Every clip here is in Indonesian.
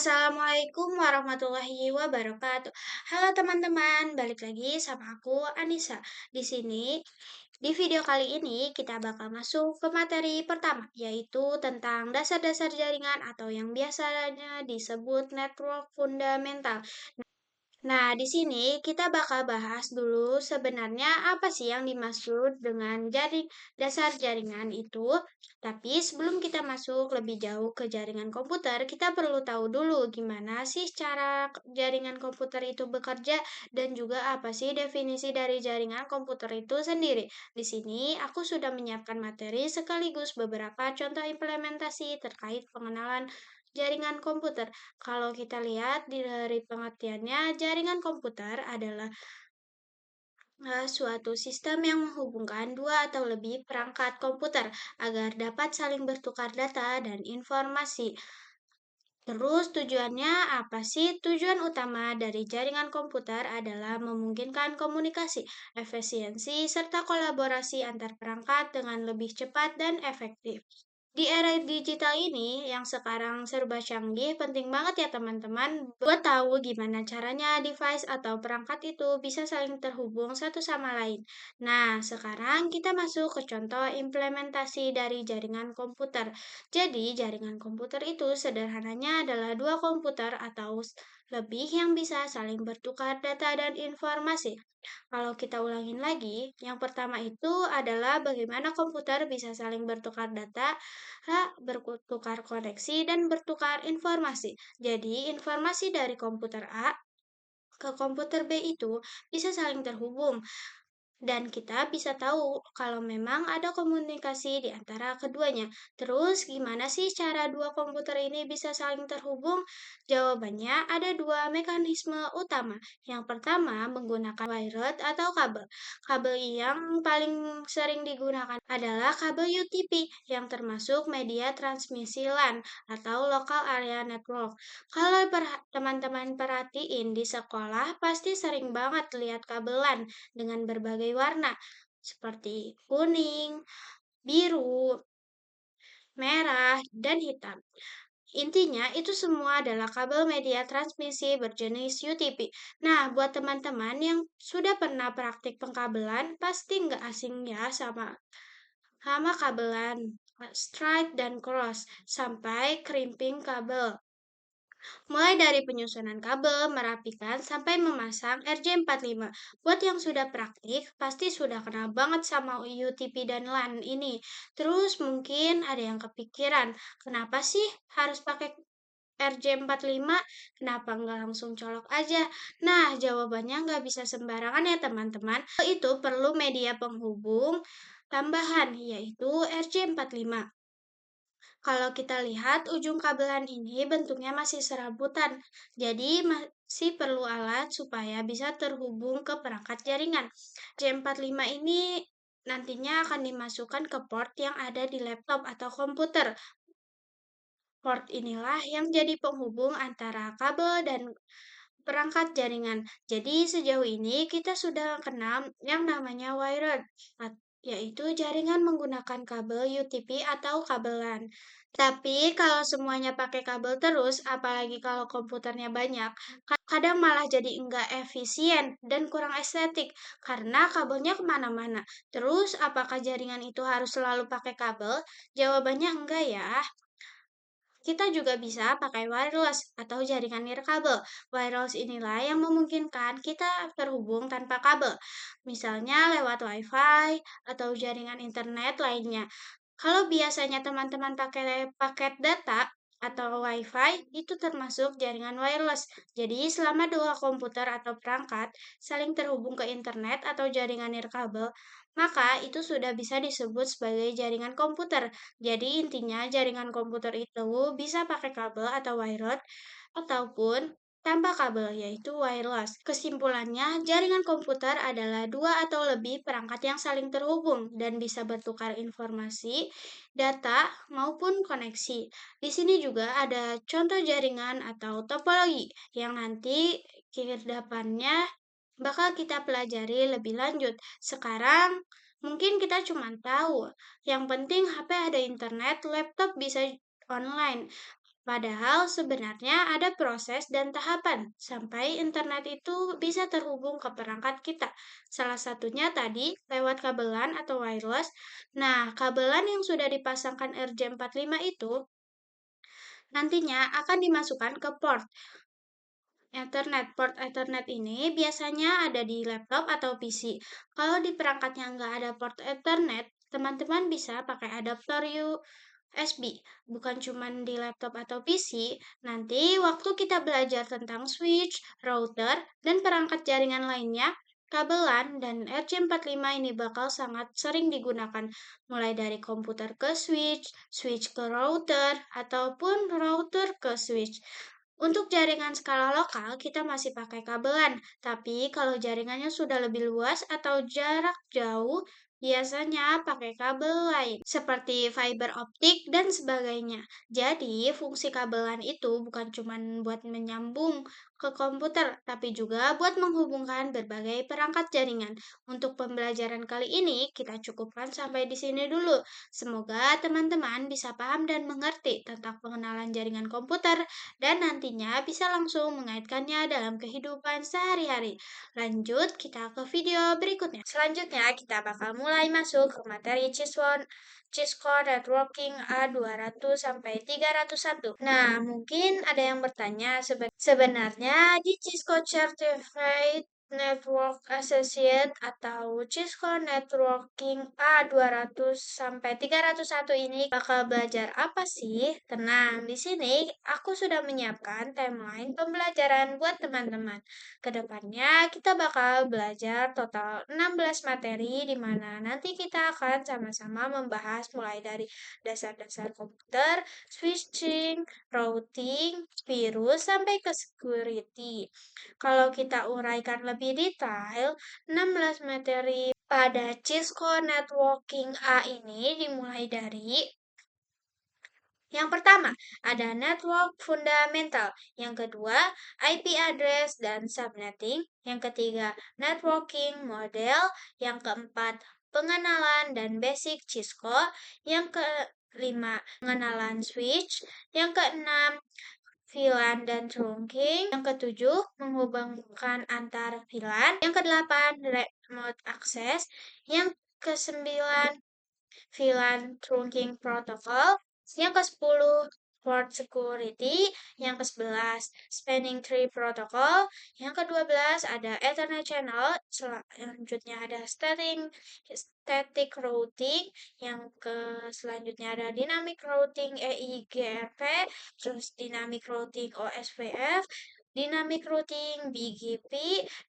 Assalamualaikum warahmatullahi wabarakatuh. Halo teman-teman, balik lagi sama aku Anissa. Di sini, di video kali ini kita bakal masuk ke materi pertama, yaitu tentang dasar-dasar jaringan atau yang biasanya disebut network fundamental. Nah, di sini kita bakal bahas dulu sebenarnya apa sih yang dimaksud dengan dasar jaringan itu. Tapi sebelum kita masuk lebih jauh ke jaringan komputer, kita perlu tahu dulu gimana sih cara jaringan komputer itu bekerja dan juga apa sih definisi dari jaringan komputer itu sendiri. Di sini aku sudah menyiapkan materi sekaligus beberapa contoh implementasi terkait pengenalan jaringan komputer. Kalau kita lihat dari pengertiannya, jaringan komputer adalah suatu sistem yang menghubungkan dua atau lebih perangkat komputer agar dapat saling bertukar data dan informasi. Terus tujuannya apa sih? Tujuan utama dari jaringan komputer adalah memungkinkan komunikasi, efisiensi, serta kolaborasi antar perangkat dengan lebih cepat dan efektif. Di era digital ini yang sekarang serba canggih, penting banget ya teman-teman buat tahu gimana caranya device atau perangkat itu bisa saling terhubung satu sama lain. Nah, sekarang kita masuk ke contoh implementasi dari jaringan komputer. Jadi, jaringan komputer itu sederhananya adalah dua komputer atau lebih yang bisa saling bertukar data dan informasi. Kalau kita ulangin lagi, yang pertama itu adalah bagaimana komputer bisa saling bertukar data, bertukar koneksi, dan bertukar informasi. Jadi, informasi dari komputer A ke komputer B itu bisa saling terhubung. Dan kita bisa tahu kalau memang ada komunikasi di antara keduanya. Terus, gimana sih cara dua komputer ini bisa saling terhubung? Jawabannya ada dua mekanisme utama. Yang pertama, menggunakan wired atau kabel. Kabel yang paling sering digunakan adalah kabel UTP yang termasuk media transmisi LAN atau Local Area Network. Kalau teman-teman perhatiin di sekolah, pasti sering banget lihat kabel LAN dengan berbagai warna seperti kuning, biru, merah, dan hitam. Intinya, itu semua adalah kabel media transmisi berjenis UTP. Nah, buat teman-teman yang sudah pernah praktik pengkabelan, pasti nggak asing ya sama kabelan straight dan cross sampai crimping kabel. Mulai dari penyusunan kabel, merapikan, sampai memasang RJ45. Buat yang sudah praktik, pasti sudah kenal banget sama UTP dan LAN ini. Terus mungkin ada yang kepikiran, kenapa sih harus pakai RJ45? Kenapa nggak langsung colok aja? Nah, jawabannya nggak bisa sembarangan ya teman-teman. Itu perlu media penghubung tambahan, yaitu RJ45. Kalau kita lihat ujung kabelan ini bentuknya masih serabutan, jadi masih perlu alat supaya bisa terhubung ke perangkat jaringan. J45 ini nantinya akan dimasukkan ke port yang ada di laptop atau komputer. Port inilah yang jadi penghubung antara kabel dan perangkat jaringan. Jadi sejauh ini kita sudah kenal yang namanya wired, yaitu jaringan menggunakan kabel UTP atau kabel LAN. Tapi kalau semuanya pakai kabel terus, apalagi kalau komputernya banyak, kadang malah jadi enggak efisien dan kurang estetik karena kabelnya kemana-mana. Terus, apakah jaringan itu harus selalu pakai kabel? Jawabannya enggak ya. Kita juga bisa pakai wireless atau jaringan nirkabel. Wireless inilah yang memungkinkan kita terhubung tanpa kabel, misalnya lewat WiFi atau jaringan internet lainnya. Kalau biasanya teman-teman pakai paket data atau WiFi, itu termasuk jaringan wireless. Jadi, selama dua komputer atau perangkat saling terhubung ke internet atau jaringan nirkabel, maka itu sudah bisa disebut sebagai jaringan komputer. Jadi, intinya jaringan komputer itu bisa pakai kabel atau wired ataupun tanpa kabel, yaitu wireless. Kesimpulannya, jaringan komputer adalah dua atau lebih perangkat yang saling terhubung dan bisa bertukar informasi, data, maupun koneksi. Di sini juga ada contoh jaringan atau topologi yang nanti ke depannya bakal kita pelajari lebih lanjut. Sekarang mungkin kita cuma tahu, yang penting HP ada internet, laptop bisa online. Padahal sebenarnya ada proses dan tahapan sampai internet itu bisa terhubung ke perangkat kita. Salah satunya tadi lewat kabelan atau wireless. Nah, kabelan yang sudah dipasangkan RJ45 itu nantinya akan dimasukkan ke port Ethernet. Port Ethernet ini biasanya ada di laptop atau PC. Kalau di perangkatnya nggak ada port Ethernet, teman-teman bisa pakai adaptor USB. Bukan cuma di laptop atau PC, nanti waktu kita belajar tentang switch, router, dan perangkat jaringan lainnya, kabelan dan RJ45 ini bakal sangat sering digunakan, mulai dari komputer ke switch, switch ke router, ataupun router ke switch. Untuk jaringan skala lokal, kita masih pakai kabelan, tapi kalau jaringannya sudah lebih luas atau jarak jauh, biasanya pakai kabel lain, seperti fiber optik dan sebagainya. Jadi, fungsi kabelan itu bukan cuma buat menyambung ke komputer, tapi juga buat menghubungkan berbagai perangkat jaringan. Untuk pembelajaran kali ini, kita cukupkan sampai di sini dulu. Semoga teman-teman bisa paham dan mengerti tentang pengenalan jaringan komputer dan nantinya bisa langsung mengaitkannya dalam kehidupan sehari-hari. Lanjut kita ke video berikutnya. Selanjutnya kita bakal mulai masuk ke materi Cisco Networking A200 sampai 301. Nah, mungkin ada yang bertanya sebenarnya di Cisco Certified Network Associate atau Cisco Networking A200 sampai 301 ini bakal belajar apa sih? Tenang, di sini aku sudah menyiapkan timeline pembelajaran buat teman-teman. Kedepannya kita bakal belajar total 16 materi di mana nanti kita akan sama-sama membahas mulai dari dasar-dasar komputer, switching, routing, virus, sampai ke security. Kalau kita uraikan lebih detail, 16 materi pada Cisco Networking A ini dimulai dari yang pertama, ada network fundamental. Yang kedua, IP address dan subnetting. Yang ketiga, networking model. Yang keempat, pengenalan dan basic Cisco. Yang kelima, pengenalan switch. Yang keenam, VLAN dan trunking. Yang ketujuh, menghubungkan antar VLAN. Yang kedelapan, remote access. Yang kesembilan, VLAN trunking protocol. Yang ke-10, port security. Yang ke-11, spanning tree protocol. Yang ke-12, ada Ethernet channel. Selanjutnya ada static routing. Yang selanjutnya ada dynamic routing EIGRP. Terus dynamic routing OSPF. Dynamic routing BGP,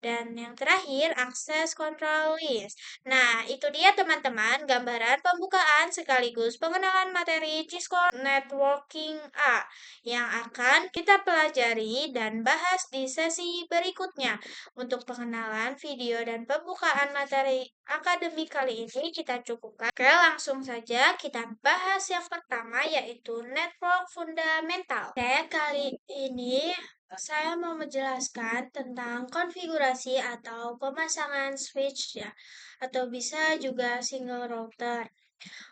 dan yang terakhir akses control list. Nah, itu dia teman-teman gambaran pembukaan sekaligus pengenalan materi Cisco Networking A yang akan kita pelajari dan bahas di sesi berikutnya. Untuk pengenalan video dan pembukaan materi akademik kali ini kita cukupkan. Oke, langsung saja kita bahas yang pertama yaitu network fundamental. Oke, kali ini saya mau menjelaskan tentang konfigurasi atau pemasangan switch ya, atau bisa juga single router.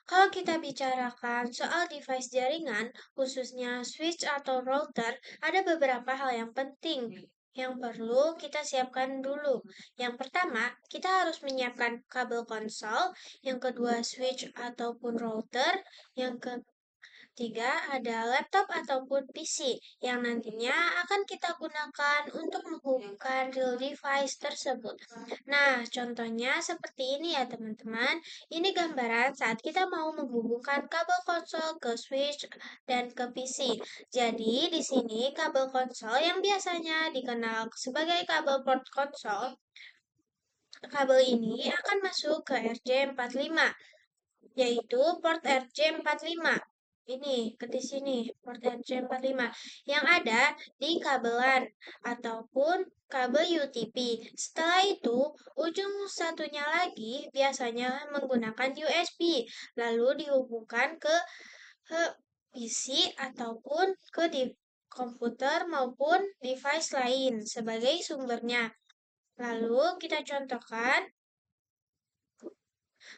Kalau kita bicarakan soal device jaringan, khususnya switch atau router, ada beberapa hal yang penting yang perlu kita siapkan dulu. Yang pertama, kita harus menyiapkan kabel konsol, yang kedua switch ataupun router, yang ketiga, ada laptop ataupun PC yang nantinya akan kita gunakan untuk menghubungkan real device tersebut. Nah, contohnya seperti ini ya teman-teman. Ini gambaran saat kita mau menghubungkan kabel konsol ke switch dan ke PC. Jadi, di sini kabel konsol yang biasanya dikenal sebagai kabel port konsol, kabel ini akan masuk ke RJ45, yaitu port RJ45. Ini, di sini, port RJ45 yang ada di kabelan ataupun kabel UTP. Setelah itu, ujung satunya lagi biasanya menggunakan USB, lalu dihubungkan ke PC ataupun ke komputer maupun device lain sebagai sumbernya. Lalu kita contohkan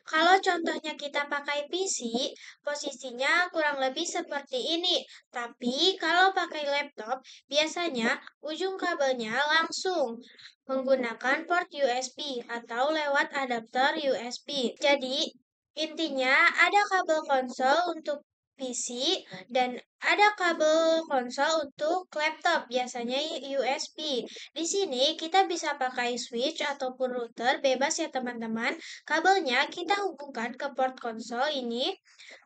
Kalau contohnya kita pakai PC, posisinya kurang lebih seperti ini. Tapi kalau pakai laptop, biasanya ujung kabelnya langsung menggunakan port USB atau lewat adapter USB. Jadi, intinya ada kabel konsol untuk PC dan ada kabel konsol untuk laptop, biasanya USB. Di sini kita bisa pakai switch ataupun router, bebas ya teman-teman. Kabelnya kita hubungkan ke port konsol ini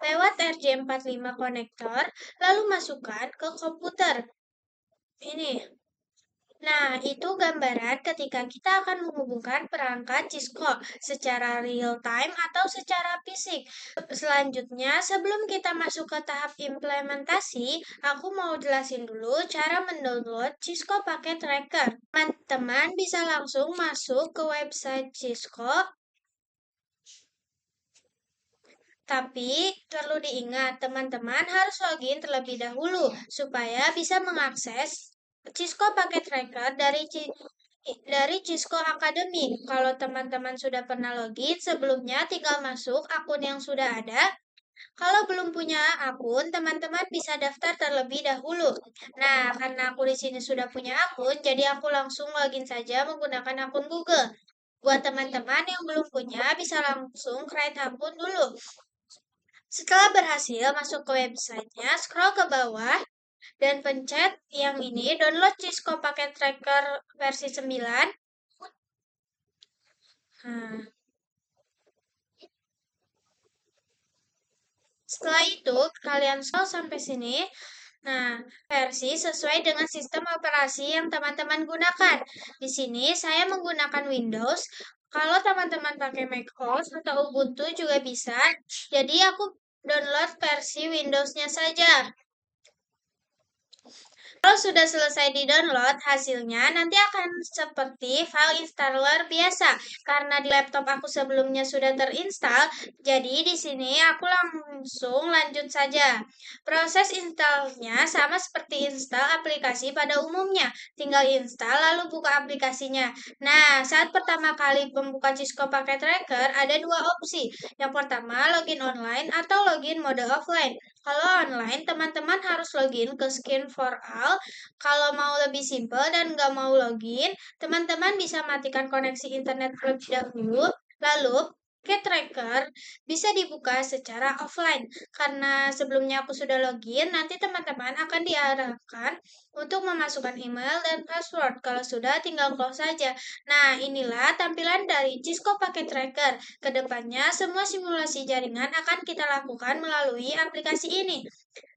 lewat RJ45 konektor, lalu masukkan ke komputer. Ini. Nah, itu gambaran ketika kita akan menghubungkan perangkat Cisco secara real time atau secara fisik. Selanjutnya, sebelum kita masuk ke tahap implementasi, aku mau jelasin dulu cara mendownload Cisco Packet Tracker. Teman-teman bisa langsung masuk ke website Cisco, tapi perlu diingat, teman-teman harus login terlebih dahulu supaya bisa mengakses Cisco Packet Tracker dari Cisco Academy. Kalau teman-teman sudah pernah login sebelumnya, tinggal masuk akun yang sudah ada. Kalau belum punya akun, teman-teman bisa daftar terlebih dahulu. Nah, karena aku di sini sudah punya akun, jadi aku langsung login saja menggunakan akun Google. Buat teman-teman yang belum punya, bisa langsung create akun dulu. Setelah berhasil masuk ke websitenya, scroll ke bawah dan pencet yang ini, download Cisco Packet Tracker versi 9. Nah, setelah itu, kalian scroll sampai sini. Nah, versi sesuai dengan sistem operasi yang teman-teman gunakan. Di sini saya menggunakan Windows. Kalau teman-teman pakai macOS atau Ubuntu juga bisa. Jadi aku download versi Windows-nya saja. Kalau sudah selesai di-download, hasilnya nanti akan seperti file installer biasa. Karena di laptop aku sebelumnya sudah terinstall, jadi di sini aku langsung lanjut saja. Proses installnya sama seperti install aplikasi pada umumnya. Tinggal install lalu buka aplikasinya. Nah, saat pertama kali membuka Cisco Packet Tracker, ada dua opsi. Yang pertama, login online atau login mode offline. Kalau online, teman-teman harus login ke Skin for All. Kalau mau lebih simpel dan nggak mau login, teman-teman bisa matikan koneksi internet terlebih dahulu. Lalu, Packet Tracker bisa dibuka secara offline. Karena sebelumnya aku sudah login, nanti teman-teman akan diarahkan untuk memasukkan email dan password. Kalau sudah, tinggal close saja. Nah, inilah tampilan dari Cisco Packet Tracker. Kedepannya, semua simulasi jaringan akan kita lakukan melalui aplikasi ini.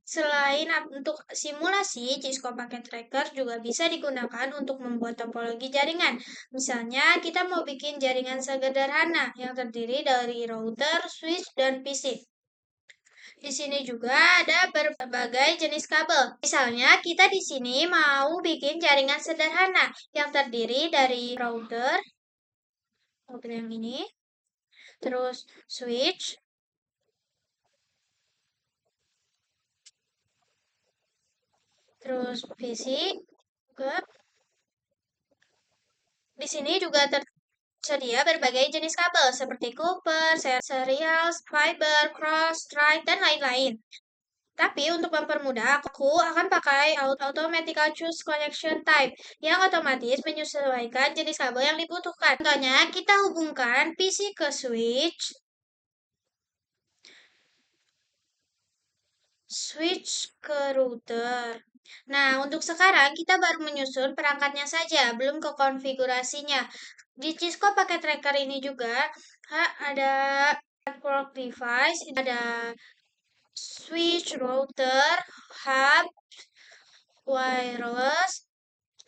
Selain untuk simulasi, Cisco Packet Tracker juga bisa digunakan untuk membuat topologi jaringan. Misalnya, kita mau bikin jaringan sederhana yang terdiri dari router, switch, dan PC. Di sini juga ada berbagai jenis kabel. Misalnya, kita di sini mau bikin jaringan sederhana yang terdiri dari router yang ini, terus switch, terus PC, juga. Di sini juga tersedia berbagai jenis kabel seperti Cooper, serial, fiber, cross, strike, dan lain-lain. Tapi untuk mempermudah, aku akan pakai Automatical Choose Connection Type yang otomatis menyesuaikan jenis kabel yang dibutuhkan. Contohnya, kita hubungkan PC ke switch ke router. Nah, untuk sekarang kita baru menyusun perangkatnya saja, belum ke konfigurasinya. Di Cisco pakai tracker ini juga ada network device, ada switch, router, hub, wireless,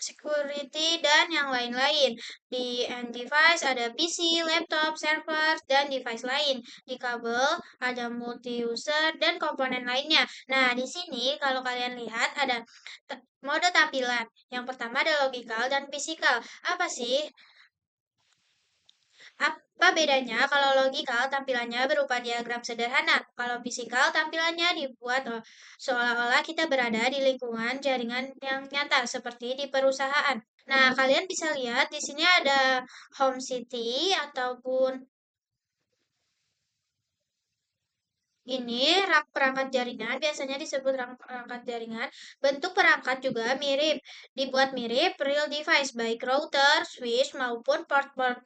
security, dan yang lain-lain. Di end device ada PC, laptop, server, dan device lain. Di kabel ada multi-user dan komponen lainnya. Nah, di sini kalau kalian lihat ada mode tampilan. Yang pertama ada logical dan physical. Apa sih? Apa bedanya? Kalau logikal tampilannya berupa diagram sederhana. Kalau fisikal tampilannya dibuat seolah-olah kita berada di lingkungan jaringan yang nyata seperti di perusahaan. Nah, kalian bisa lihat di sini ada home city ataupun Ini rak perangkat jaringan, biasanya disebut rak perangkat jaringan. Bentuk perangkat juga mirip, dibuat mirip real device, baik router, switch, maupun port-port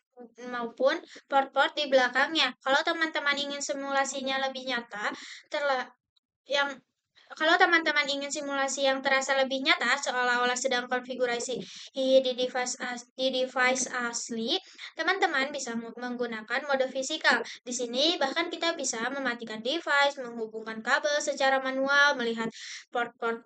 di belakangnya. Kalau teman-teman ingin simulasinya lebih nyata, yang kalau teman-teman ingin simulasi yang terasa lebih nyata, seolah-olah sedang konfigurasi di device asli, teman-teman bisa menggunakan mode fisikal. Di sini bahkan kita bisa mematikan device, menghubungkan kabel secara manual, melihat port-port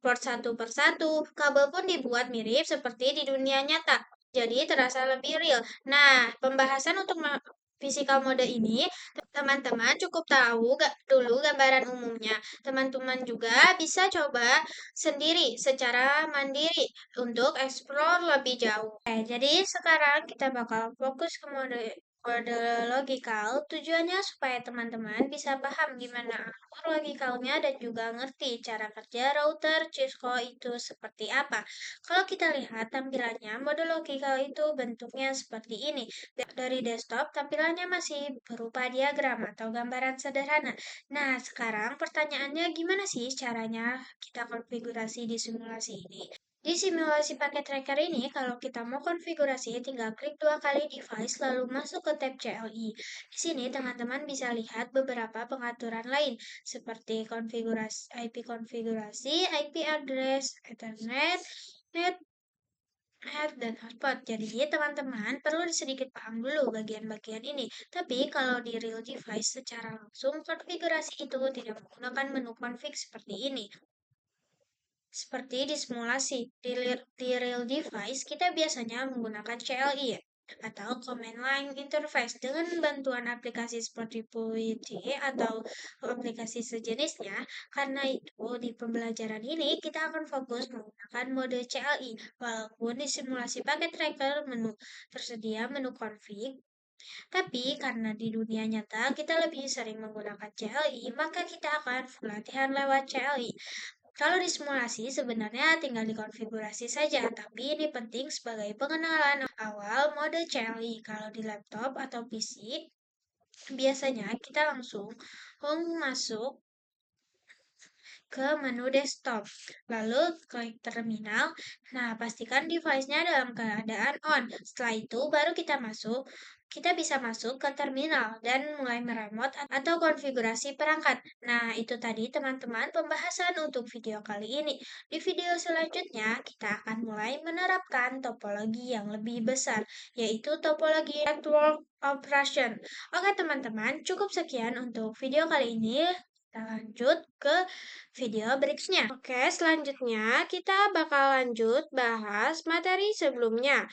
port satu per satu. Kabel pun dibuat mirip seperti di dunia nyata. Jadi terasa lebih real. Nah, pembahasan untuk physical mode ini, teman-teman cukup tahu gak dulu gambaran umumnya. Teman-teman juga bisa coba sendiri secara mandiri untuk explore lebih jauh. Jadi sekarang kita bakal fokus ke mode logikal. Tujuannya supaya teman-teman bisa paham gimana alur logikalnya dan juga ngerti cara kerja router Cisco itu seperti apa. Kalau kita lihat tampilannya, mode logikal itu bentuknya seperti ini. Dari desktop, tampilannya masih berupa diagram atau gambaran sederhana. Nah, sekarang pertanyaannya gimana sih caranya kita konfigurasi di simulasi ini? Di simulasi paket tracker ini, kalau kita mau konfigurasi, tinggal klik dua kali device lalu masuk ke tab CLI. Di sini teman-teman bisa lihat beberapa pengaturan lain seperti konfigurasi, IP address, Ethernet, net, head dan hotspot. Jadi teman-teman perlu sedikit paham dulu bagian-bagian ini. Tapi kalau di real device secara langsung, konfigurasi itu tidak menggunakan menu config seperti ini. Seperti di simulasi, di real device kita biasanya menggunakan CLI ya, atau Command Line Interface dengan bantuan aplikasi seperti PUBG atau aplikasi sejenisnya. Karena itu, di pembelajaran ini kita akan fokus menggunakan mode CLI, walaupun di simulasi paket tracker tersedia menu config. Tapi karena di dunia nyata kita lebih sering menggunakan CLI, maka kita akan latihan lewat CLI. Kalau di simulasi sebenarnya tinggal dikonfigurasi saja, tapi ini penting sebagai pengenalan awal mode CLI. Kalau di laptop atau PC, biasanya kita langsung masuk ke menu desktop. Lalu klik terminal. Nah, pastikan device-nya dalam keadaan on. Setelah itu baru kita bisa masuk ke terminal dan mulai meremot atau konfigurasi perangkat. Nah, itu tadi teman-teman pembahasan untuk video kali ini. Di video selanjutnya, kita akan mulai menerapkan topologi yang lebih besar, yaitu topologi network operation. Oke teman-teman, cukup sekian untuk video kali ini. Kita lanjut ke video berikutnya. Oke, selanjutnya kita bakal lanjut bahas materi sebelumnya.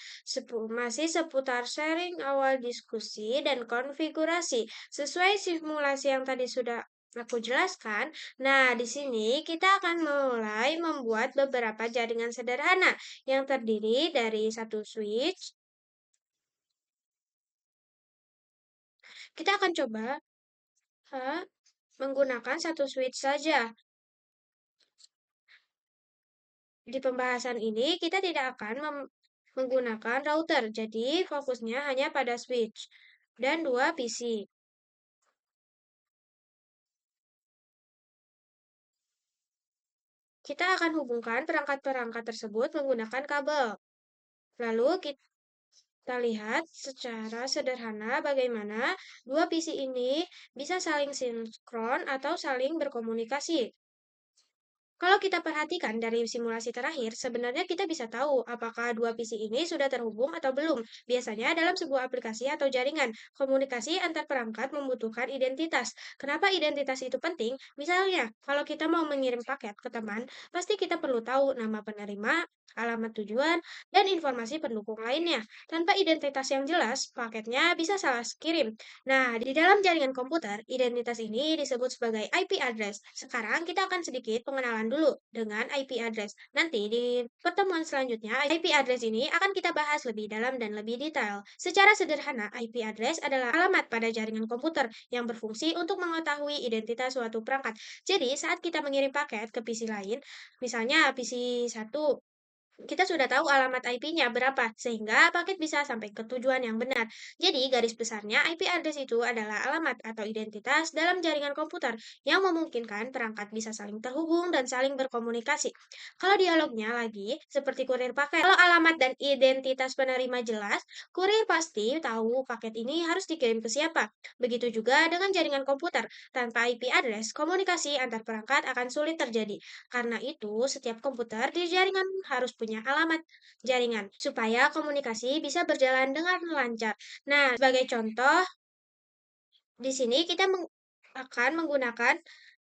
Masih seputar sharing awal diskusi dan konfigurasi. Sesuai simulasi yang tadi sudah aku jelaskan. Nah, di sini kita akan mulai membuat beberapa jaringan sederhana yang terdiri dari satu switch. Kita akan coba menggunakan satu switch saja. Di pembahasan ini kita tidak akan menggunakan router, jadi fokusnya hanya pada switch dan dua PC. Kita akan hubungkan perangkat-perangkat tersebut menggunakan kabel. Lalu kita lihat secara sederhana bagaimana dua PC ini bisa saling sinkron atau saling berkomunikasi. Kalau kita perhatikan dari simulasi terakhir, sebenarnya kita bisa tahu apakah dua PC ini sudah terhubung atau belum. Biasanya dalam sebuah aplikasi atau jaringan, komunikasi antar perangkat membutuhkan identitas. Kenapa identitas itu penting? Misalnya, kalau kita mau mengirim paket ke teman, pasti kita perlu tahu nama penerima, alamat tujuan, dan informasi pendukung lainnya. Tanpa identitas yang jelas, paketnya bisa salah kirim. Nah, di dalam jaringan komputer, identitas ini disebut sebagai IP address. Sekarang kita akan sedikit pengenalan dulu dengan IP address. Nanti di pertemuan selanjutnya, IP address ini akan kita bahas lebih dalam dan lebih detail. Secara sederhana, IP address adalah alamat pada jaringan komputer yang berfungsi untuk mengetahui identitas suatu perangkat. Jadi, saat kita mengirim paket ke PC lain, misalnya PC 1 kita sudah tahu alamat IP-nya berapa, sehingga paket bisa sampai ke tujuan yang benar. Jadi, garis besarnya IP address itu adalah alamat atau identitas dalam jaringan komputer yang memungkinkan perangkat bisa saling terhubung dan saling berkomunikasi. Kalau dialognya lagi, seperti kurir paket, kalau alamat dan identitas penerima jelas, kurir pasti tahu paket ini harus dikirim ke siapa. Begitu juga dengan jaringan komputer. Tanpa IP address, komunikasi antar perangkat akan sulit terjadi. Karena itu, setiap komputer di jaringan harus punya alamat jaringan supaya komunikasi bisa berjalan dengan lancar. Nah, sebagai contoh, di sini kita akan menggunakan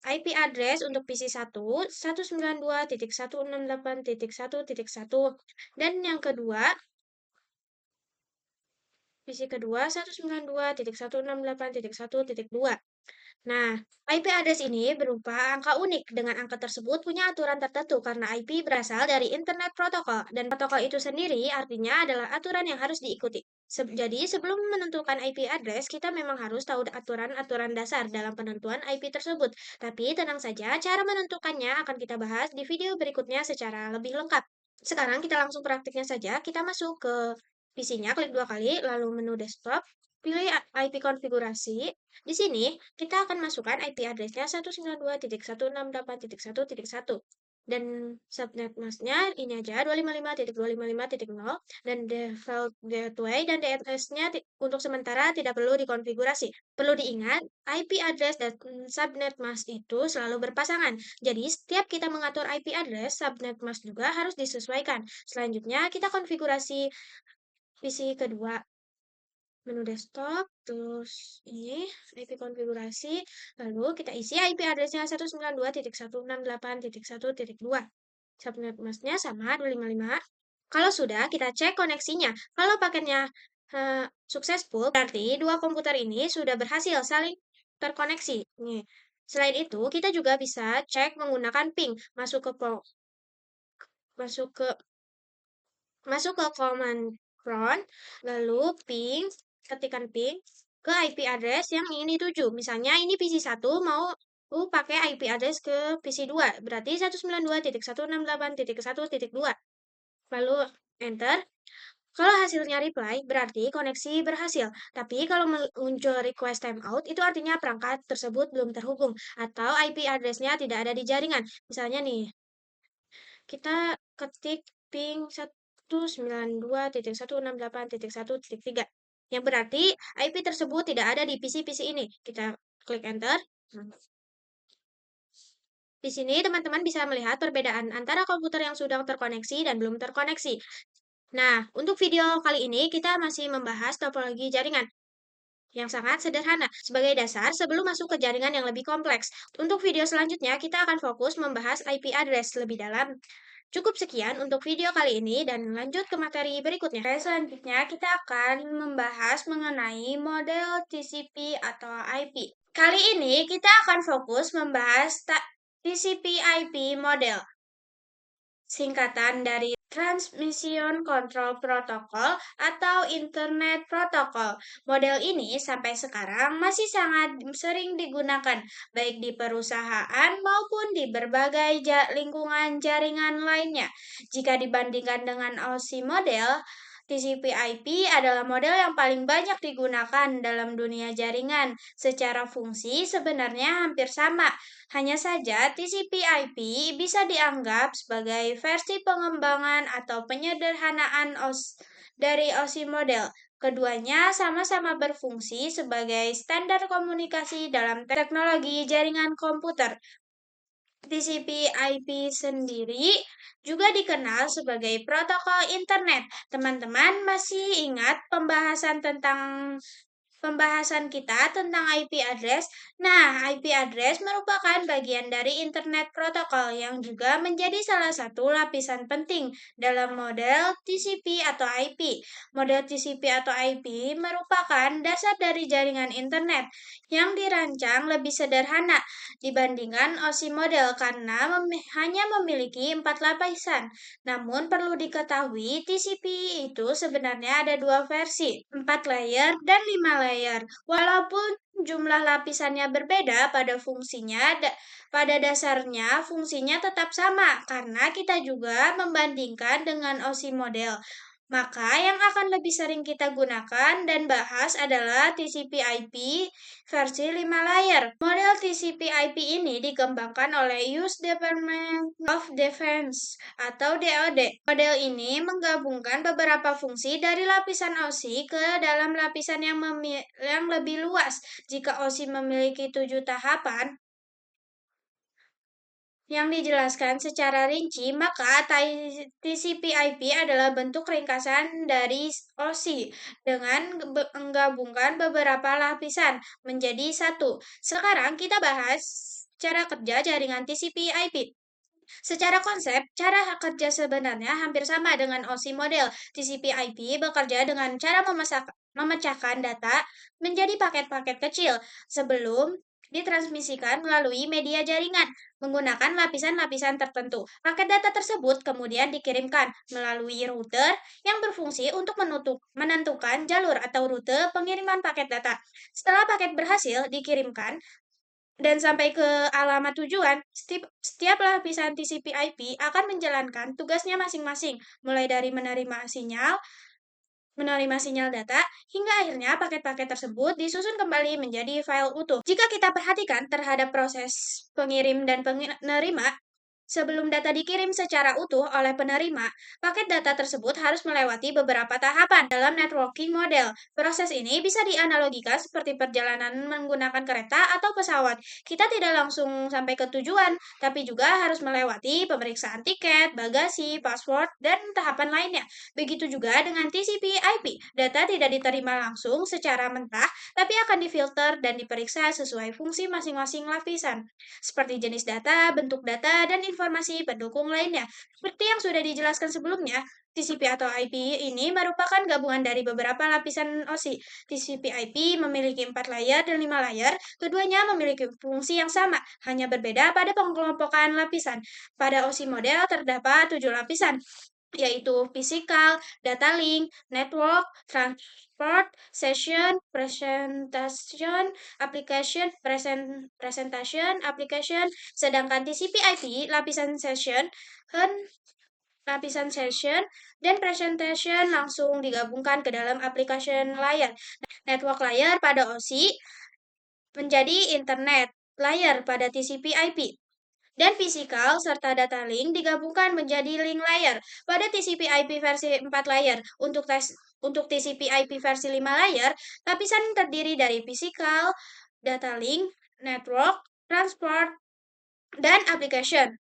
IP address untuk PC 1, 192.168.1.1, dan yang kedua, PC kedua 192.168.1.2. Nah, IP address ini berupa angka unik. Dengan angka tersebut punya aturan tertentu karena IP berasal dari Internet Protocol. Dan protokol itu sendiri artinya adalah aturan yang harus diikuti. Jadi, sebelum menentukan IP address, kita memang harus tahu aturan-aturan dasar dalam penentuan IP tersebut. Tapi tenang saja, cara menentukannya akan kita bahas di video berikutnya secara lebih lengkap. Sekarang kita langsung praktiknya saja. Kita masuk ke PC-nya, klik dua kali, lalu menu desktop, pilih IP konfigurasi. Di sini, kita akan masukkan IP address-nya 192.168.1.1. Dan subnet mask-nya ini aja 255.255.0 dan default gateway dan DNS-nya untuk sementara tidak perlu dikonfigurasi. Perlu diingat, IP address dan subnet mask itu selalu berpasangan. Jadi, setiap kita mengatur IP address, subnet mask juga harus disesuaikan. Selanjutnya, kita konfigurasi PC kedua, menu desktop, terus ini IP konfigurasi, lalu kita isi IP address-nya 192.168.1.2. Subnet mask-nya sama 255. Kalau sudah, kita cek koneksinya. Kalau paketnya successful, berarti dua komputer ini sudah berhasil saling terkoneksi. Nih. Selain itu, kita juga bisa cek menggunakan ping, masuk ke command prompt, lalu ketikkan ping ke IP address yang ingin dituju. Misalnya ini PC 1 mau pakai IP address ke PC 2, berarti 192.168.1.2. Lalu enter. Kalau hasilnya reply, berarti koneksi berhasil. Tapi kalau muncul request timeout, itu artinya perangkat tersebut belum terhubung atau IP address-nya tidak ada di jaringan. Misalnya nih, kita ketik ping 192.168.1.3 yang berarti IP tersebut tidak ada di PC-PC ini. Kita klik enter. Di sini teman-teman bisa melihat perbedaan antara komputer yang sudah terkoneksi dan belum terkoneksi. Nah, untuk video kali ini kita masih membahas topologi jaringan yang sangat sederhana sebagai dasar sebelum masuk ke jaringan yang lebih kompleks. Untuk video selanjutnya, kita akan fokus membahas IP address lebih dalam. Cukup sekian untuk video kali ini dan lanjut ke materi berikutnya. Selanjutnya, kita akan membahas mengenai model TCP atau IP. Kali ini kita akan fokus membahas TCP/IP model, singkatan dari Transmission Control Protocol atau Internet Protocol. Model ini sampai sekarang masih sangat sering digunakan, baik di perusahaan maupun di berbagai lingkungan jaringan lainnya. Jika dibandingkan dengan OSI model, TCP/IP adalah model yang paling banyak digunakan dalam dunia jaringan. Secara fungsi sebenarnya hampir sama, hanya saja TCP/IP bisa dianggap sebagai versi pengembangan atau penyederhanaan dari OSI model. Keduanya sama-sama berfungsi sebagai standar komunikasi dalam teknologi jaringan komputer. TCP/IP sendiri juga dikenal sebagai protokol internet. Teman-teman masih ingat pembahasan kita tentang IP address? Nah, IP address merupakan bagian dari Internet Protocol yang juga menjadi salah satu lapisan penting dalam model TCP atau IP. Model TCP atau IP merupakan dasar dari jaringan internet yang dirancang lebih sederhana dibandingkan OSI model karena hanya memiliki 4 lapisan. Namun perlu diketahui TCP itu sebenarnya ada dua versi, 4 layer dan 5 layer. Walaupun jumlah lapisannya berbeda pada dasarnya fungsinya tetap sama karena kita juga membandingkan dengan OSI model. Maka yang akan lebih sering kita gunakan dan bahas adalah TCP/IP versi 5 layer. Model TCP/IP ini dikembangkan oleh US Department of Defense atau DoD. Model ini menggabungkan beberapa fungsi dari lapisan OSI ke dalam lapisan yang lebih luas. Jika OSI memiliki 7 tahapan, yang dijelaskan secara rinci, maka TCP/IP adalah bentuk ringkasan dari OSI dengan menggabungkan beberapa lapisan menjadi satu. Sekarang kita bahas cara kerja jaringan TCP/IP. Secara konsep, cara kerja sebenarnya hampir sama dengan OSI model. TCP/IP bekerja dengan cara memecahkan data menjadi paket-paket kecil sebelum ditransmisikan melalui media jaringan menggunakan lapisan-lapisan tertentu. Paket data tersebut kemudian dikirimkan melalui router yang berfungsi untuk menentukan jalur atau rute pengiriman paket data. Setelah paket berhasil dikirimkan, dan sampai ke alamat tujuan, setiap lapisan TCP/IP akan menjalankan tugasnya masing-masing, mulai dari menerima sinyal data, hingga akhirnya paket-paket tersebut disusun kembali menjadi file utuh. Jika kita perhatikan terhadap proses pengirim dan penerima, sebelum data dikirim secara utuh oleh penerima, paket data tersebut harus melewati beberapa tahapan dalam networking model. Proses ini bisa dianalogikan seperti perjalanan menggunakan kereta atau pesawat. Kita tidak langsung sampai ke tujuan, tapi juga harus melewati pemeriksaan tiket, bagasi, password, dan tahapan lainnya. Begitu juga dengan TCP/IP. Data tidak diterima langsung secara mentah, tapi akan difilter dan diperiksa sesuai fungsi masing-masing lapisan seperti jenis data, bentuk data, dan informasi pendukung lainnya. Seperti yang sudah dijelaskan sebelumnya, TCP atau IP ini merupakan gabungan dari beberapa lapisan OSI. TCP/IP memiliki 4 layer dan 5 layer, keduanya memiliki fungsi yang sama, hanya berbeda pada pengelompokan lapisan. Pada OSI model terdapat 7 lapisan, yaitu physical, data link, network, transport, session, presentation, application, sedangkan TCP/IP lapisan session dan presentation langsung digabungkan ke dalam application layer. Network layer pada OSI menjadi internet layer pada TCP/IP. Dan physical serta data link digabungkan menjadi link layer pada TCP/IP versi 4 layer. Untuk TCP/IP versi 5 layer, lapisan terdiri dari physical, data link, network, transport, dan application.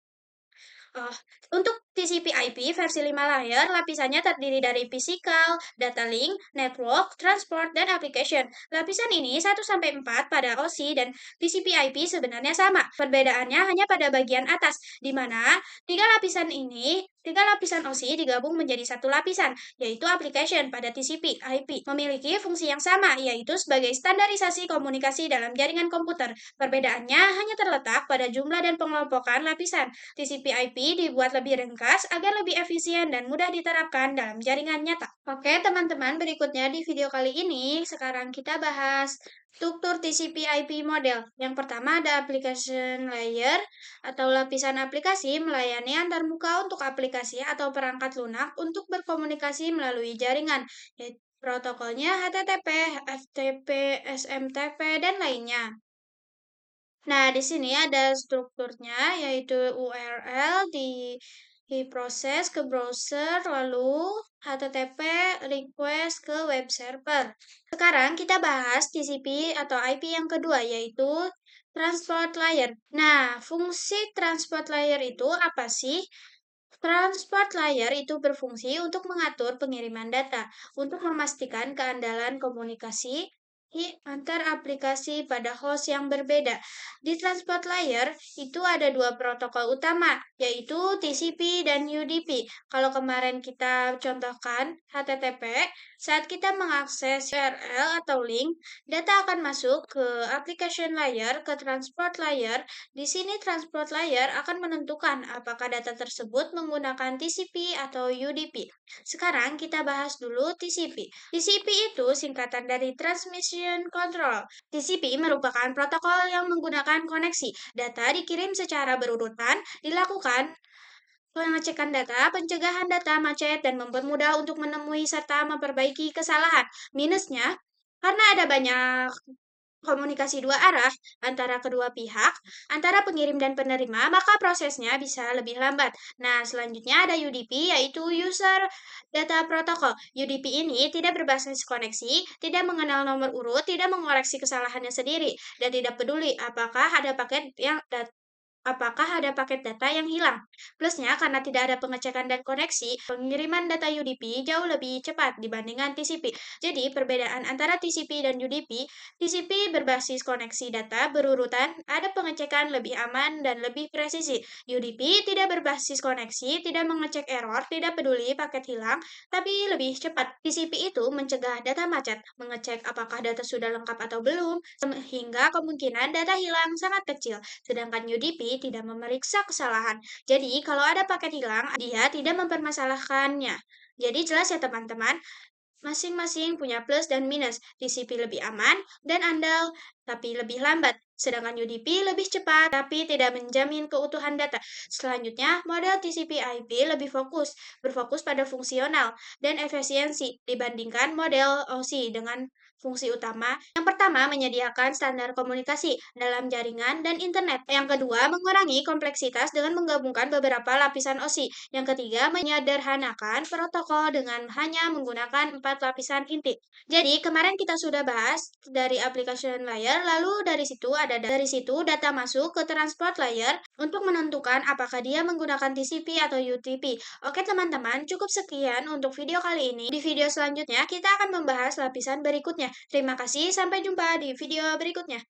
Oh, untuk TCP/IP versi 5 layer, lapisannya terdiri dari physical, data link, network, transport, dan application. Lapisan ini 1-4 pada OSI dan TCP/IP sebenarnya sama. Perbedaannya hanya pada bagian atas, di mana tiga lapisan OSI digabung menjadi satu lapisan, yaitu application pada TCP/IP. Memiliki fungsi yang sama, yaitu sebagai standarisasi komunikasi dalam jaringan komputer. Perbedaannya hanya terletak pada jumlah dan pengelompokan lapisan. TCP/IP dibuat lebih ringkas agar lebih efisien dan mudah diterapkan dalam jaringan nyata. Oke, teman-teman, berikutnya di video kali ini sekarang kita bahas struktur TCP/IP model. Yang pertama ada application layer atau lapisan aplikasi melayani antarmuka untuk aplikasi atau perangkat lunak untuk berkomunikasi melalui jaringan, yaitu protokolnya HTTP, FTP, SMTP, dan lainnya. Nah, di sini ada strukturnya, yaitu URL diproses ke browser, lalu HTTP request ke web server. Sekarang kita bahas TCP atau IP yang kedua, yaitu transport layer. Nah, fungsi transport layer itu apa sih? Transport layer itu berfungsi untuk mengatur pengiriman data, untuk memastikan keandalan komunikasi antar aplikasi pada host yang berbeda. Di transport layer itu ada dua protokol utama, yaitu TCP dan UDP. Kalau kemarin kita contohkan HTTP, saat kita mengakses URL atau link, data akan masuk ke application layer, ke transport layer. Di sini transport layer akan menentukan apakah data tersebut menggunakan TCP atau UDP. Sekarang kita bahas dulu TCP. TCP itu singkatan dari Transmission Connection Control. TCP merupakan protokol yang menggunakan koneksi. Data dikirim secara berurutan, dilakukan pengecekan data, pencegahan data macet, dan mempermudah untuk menemui serta memperbaiki kesalahan. Minusnya, karena ada banyak komunikasi dua arah antara kedua pihak, antara pengirim dan penerima, maka prosesnya bisa lebih lambat. Nah, selanjutnya ada UDP, yaitu User Data Protocol. UDP ini tidak berbasis koneksi, tidak mengenal nomor urut, tidak mengoreksi kesalahannya sendiri, dan tidak peduli apakah ada paket data yang hilang. Plusnya, karena tidak ada pengecekan dan koneksi, pengiriman data UDP jauh lebih cepat dibandingkan TCP. Jadi, perbedaan antara TCP dan UDP, TCP berbasis koneksi data berurutan, ada pengecekan lebih aman dan lebih presisi. UDP tidak berbasis koneksi, tidak mengecek error, tidak peduli paket hilang, tapi lebih cepat. TCP itu mencegah data macet, mengecek apakah data sudah lengkap atau belum, sehingga kemungkinan data hilang sangat kecil. Sedangkan UDP tidak memeriksa kesalahan. Jadi, kalau ada paket hilang, dia tidak mempermasalahkannya. Jadi, jelas ya teman-teman, masing-masing punya plus dan minus. TCP lebih aman dan andal, tapi lebih lambat. Sedangkan UDP lebih cepat, tapi tidak menjamin keutuhan data. Selanjutnya, model TCP/IP lebih berfokus pada fungsional dan efisiensi dibandingkan model OSI dengan fungsi utama. Yang pertama, menyediakan standar komunikasi dalam jaringan dan internet. Yang kedua, mengurangi kompleksitas dengan menggabungkan beberapa lapisan OSI. Yang ketiga, menyederhanakan protokol dengan hanya menggunakan 4 lapisan inti. Jadi, kemarin kita sudah bahas dari application layer, lalu dari situ data masuk ke transport layer untuk menentukan apakah dia menggunakan TCP atau UDP. Oke teman-teman, cukup sekian untuk video kali ini. Di video selanjutnya kita akan membahas lapisan berikutnya. Terima kasih, sampai jumpa di video berikutnya.